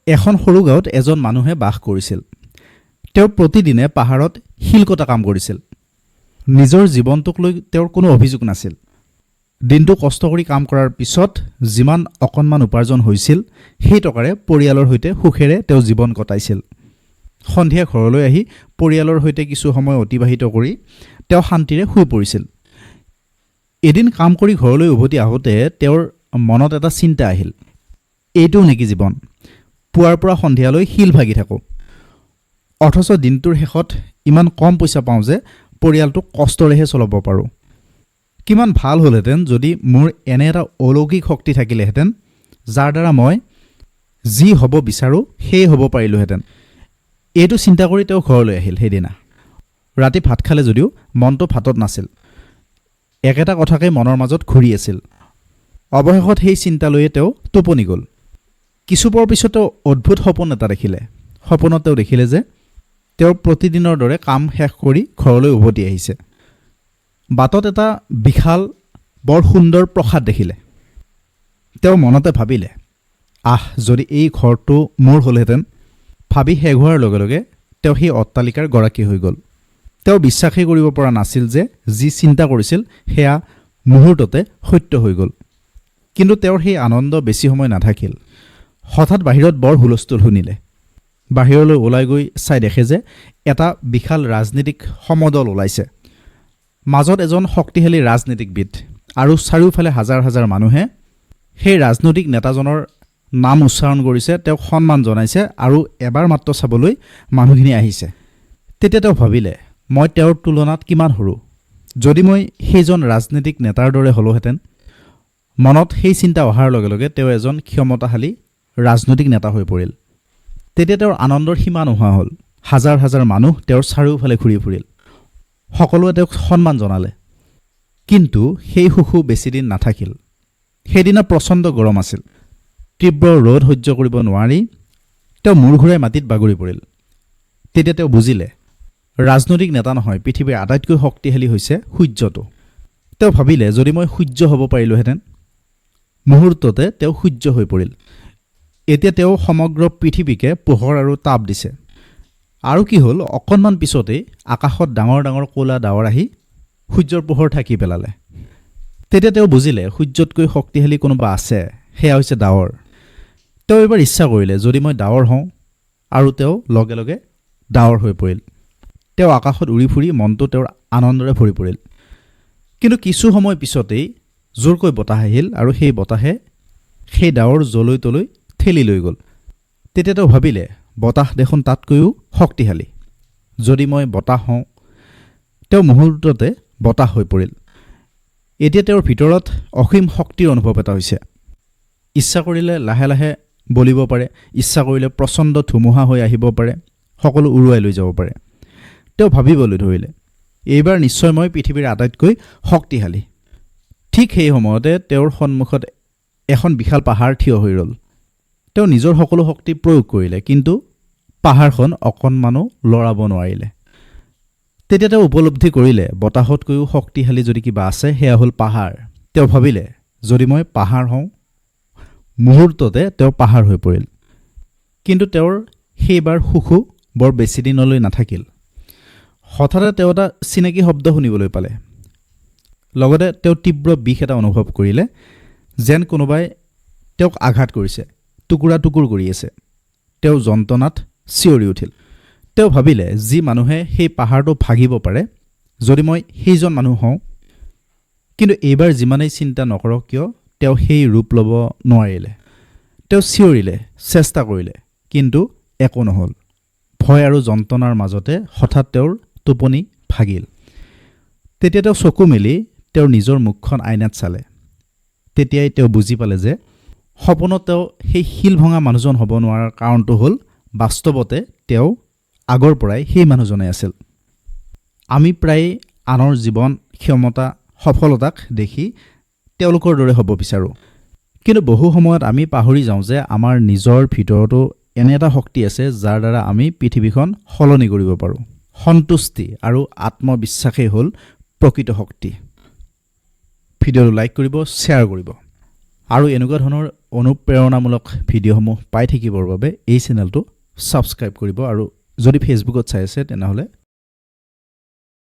এখন সৰু গাঁৱত এজন মানুহে বাস কৰিছিল। তেওঁ প্ৰতিদিনে পাহাৰত শিল কটা কাম কৰিছিল। নিজৰ জীৱনটোক লৈ তেওঁৰ কোনো অভিযোগ নাছিল। দিনটো কষ্ট কৰি কাম কৰাৰ পিছত যিমান অকণমান উপাৰ্জন হৈছিল সেই টকাৰে পৰিয়ালৰ সৈতে সুখেৰে তেওঁ জীৱন কটাইছিল। সন্ধিয়া ঘৰলৈ আহি পৰিয়ালৰ সৈতে কিছু সময় অতিবাহিত কৰি তেওঁ শান্তিৰে শুই পৰিছিল। এদিন কাম কৰি ঘৰলৈ উভতি আহোঁতে তেওঁৰ মনত এটা চিন্তা আহিল, এইটোও নেকি জীৱন? পুৱাৰ পৰা সন্ধিয়ালৈ শিল ভাগি থাকোঁ, অথচ দিনটোৰ শেষত ইমান কম পইচা পাওঁ যে পৰিয়ালটোক কষ্টৰেহে চলাব পাৰোঁ। কিমান ভাল হ'লহেঁতেন যদি মোৰ এনে এটা অলৌকিক শক্তি থাকিলেহেঁতেন, যাৰ দ্বাৰা মই যি হ'ব বিচাৰোঁ সেই হ'ব পাৰিলোহেঁতেন। এইটো চিন্তা কৰি তেওঁ ঘৰলৈ আহিল। সেইদিনা ৰাতি ভাত খালে যদিও মনটো ভাতত নাছিল, একেটা কথাকে মনৰ মাজত ঘূৰি আছিল। অৱশেষত সেই চিন্তা লৈয়ে তেওঁ টোপনি গ'ল। কিছুপৰ পিছত তেওঁ অদ্ভুত সপোন এটা দেখিলে। সপোনত তেওঁ দেখিলে যে তেওঁ প্ৰতিদিনৰ দৰে কাম শেষ কৰি ঘৰলৈ উভতি আহিছে। বাটত এটা বিশাল বৰ সুন্দৰ প্ৰসাদ দেখিলে। তেওঁ মনতে ভাবিলে, যদি এই ঘৰটো মোৰ হ'লহেঁতেন। ভাবি শেষ হোৱাৰ লগে লগে তেওঁ সেই অট্টালিকাৰ গৰাকী হৈ গ'ল। তেওঁ বিশ্বাসেই কৰিব পৰা নাছিল যে যি চিন্তা কৰিছিল সেয়া মুহূৰ্ততে সত্য হৈ গ'ল। কিন্তু তেওঁৰ সেই আনন্দ বেছি সময় নাথাকিল। হঠাৎ বাহিৰত বৰ হুলস্থুল শুনিলে। বাহিৰলৈ ওলাই গৈ চাই দেখে যে এটা বিশাল ৰাজনীতিক সমদল ওলাইছে। মাজত এজন শক্তিশালী ৰাজনীতিকবিদ আৰু চাৰিওফালে হাজাৰ হাজাৰ মানুহে সেই ৰাজনৈতিক নেতাজনৰ নাম উচ্চাৰণ কৰিছে, তেওঁক সন্মান জনাইছে আৰু এবাৰ মাত্ৰ চাবলৈ মানুহখিনি আহিছে। তেতিয়া তেওঁ ভাবিলে, মই তেওঁৰ তুলনাত কিমান সৰু। যদি মই সেইজন ৰাজনীতিক নেতাৰ দৰে হ'লোহেঁতেন। মনত সেই চিন্তা অহাৰ লগে লগে তেওঁ এজন ক্ষমতাশালী ৰাজনৈতিক নেতা হৈ পৰিল। তেতিয়া তেওঁৰ আনন্দৰ সীমা নোহোৱা হ'ল। হাজাৰ হাজাৰ মানুহ তেওঁৰ চাৰিওফালে ঘূৰি ফুৰিল। সকলোৱে তেওঁক সন্মান জনালে। কিন্তু সেই সুখো বেছিদিন নাথাকিল। সেইদিনা প্ৰচণ্ড গৰম আছিল। তীব্ৰ ৰ'দ সহ্য কৰিব নোৱাৰি তেওঁ মূৰ ঘূৰাই মাটিত বাগৰি পৰিল। তেতিয়া তেওঁ বুজিলে, ৰাজনৈতিক নেতা নহয়, পৃথিৱীৰ আটাইতকৈ শক্তিশালী হৈছে সূৰ্যটো। তেওঁ ভাবিলে, যদি মই সূৰ্য হ'ব পাৰিলোহেঁতেন। মুহূৰ্ততে তেওঁ সূৰ্য হৈ পৰিল। এতিয়া তেওঁ সমগ্ৰ পৃথিৱীকে পোহৰ আৰু তাপ দিছে। আৰু কি হ'ল, অকণমান পিছতেই আকাশত ডাঙৰ ডাঙৰ ক'লা ডাৱৰ আহি সূৰ্যৰ পোহৰ ঢাকি পেলালে। তেতিয়া তেওঁ বুজিলে, সূৰ্যতকৈ শক্তিশালী কোনোবা আছে, সেয়া হৈছে ডাৱৰ। তেওঁ এবাৰ ইচ্ছা কৰিলে, যদি মই ডাৱৰ হওঁ, আৰু তেওঁ লগে লগে ডাৱৰ হৈ পৰিল। তেওঁ আকাশত উৰি ফুৰি মনটো তেওঁৰ আনন্দৰে ভৰি পৰিল। কিন্তু কিছু সময় পিছতেই জোৰকৈ বতাহ আহিল আৰু সেই বতাহে সেই ডাৱৰ জলৈ তলৈ ঠেলি লৈ গ'ল। তেতিয়া তেওঁ ভাবিলে, বতাহ দেখোন তাতকৈও শক্তিশালী। যদি মই বতাহ হওঁ। তেওঁ মুহূৰ্ততে বতাহ হৈ পৰিল। এতিয়া তেওঁৰ ভিতৰত অসীম শক্তিৰ অনুভৱ এটা হৈছে। ইচ্ছা কৰিলে লাহে লাহে বলিব পাৰে, ইচ্ছা কৰিলে প্ৰচণ্ড ধুমুহা হৈ আহিব পাৰে, সকলো উৰুৱাই লৈ যাব পাৰে। তেওঁ ভাবিবলৈ ধৰিলে, এইবাৰ নিশ্চয় মই পৃথিৱীৰ আটাইতকৈ শক্তিশালী। ঠিক সেই সময়তে তেওঁৰ সন্মুখত এখন বিশাল পাহাৰ থিয় হৈ ৰ'ল। তেওঁ নিজৰ সকলো শক্তি প্ৰয়োগ কৰিলে, কিন্তু পাহাৰখন অকণমানো লৰাব নোৱাৰিলে। তেতিয়া তেওঁ উপলব্ধি কৰিলে, বতাহতকৈও শক্তিশালী যদি কিবা আছে সেয়া হ'ল পাহাৰ। তেওঁ ভাবিলে, যদি মই পাহাৰ হওঁ। মুহূৰ্ততে তেওঁ পাহাৰ হৈ পৰিল। কিন্তু তেওঁৰ সেইবাৰ সুখো বৰ বেছিদিনলৈ নাথাকিল। হঠাতে তেওঁ এটা চিনাকি শব্দ শুনিবলৈ পালে। লগতে তেওঁ তীব্ৰ বিষ এটা অনুভৱ কৰিলে, যেন কোনোবাই তেওঁক আঘাত কৰিছে, টুকুৰা টুকুৰ কৰি আছে। তেওঁ যন্ত্ৰণাত চিঞৰি উঠিল। তেওঁ ভাবিলে, যি মানুহে সেই পাহাৰটো ভাগিব পাৰে, যদি মই সেইজন মানুহ হওঁ। কিন্তু এইবাৰ যিমানেই চিন্তা নকৰক কিয়, তেওঁ সেই ৰূপ ল'ব নোৱাৰিলে। তেওঁ চিঞৰিলে, চেষ্টা কৰিলে, কিন্তু একো নহ'ল। ভয় আৰু যন্ত্ৰণাৰ মাজতে হঠাৎ তেওঁৰ টোপনি ভাগিল। তেতিয়া তেওঁ চকু মেলি তেওঁৰ নিজৰ মুখখন আইনাত চালে। তেতিয়াই তেওঁ বুজি পালে যে সপোনত তেওঁ সেই শিল ভঙা মানুহজন হ'ব নোৱাৰাৰ কাৰণটো হ'ল, বাস্তৱতে তেওঁ আগৰ পৰাই সেই মানুহজনে আছিল। আমি প্ৰায় আনৰ জীৱন, ক্ষমতা, সফলতাক দেখি তেওঁলোকৰ দৰে হ'ব বিচাৰোঁ। কিন্তু বহু সময়ত আমি পাহৰি যাওঁ যে আমাৰ নিজৰ ভিতৰতো এনে এটা শক্তি আছে, যাৰ দ্বাৰা আমি পৃথিৱীখন সলনি কৰিব পাৰোঁ। সন্তুষ্টি আৰু আত্মবিশ্বাসেই হ'ল প্ৰকৃত শক্তি। ভিডিঅ'টো লাইক কৰিব, শ্বেয়াৰ কৰিব আৰু এনেকুৱা ধৰণৰ অনুপ্ৰেৰণামূলক ভিডিঅ'সমূহ পাই থাকিবৰ বাবে এই চেনেলটো ছাবস্ক্ৰাইব কৰিব আৰু যদি ফেচবুকত চাই আছে তেনেহ'লে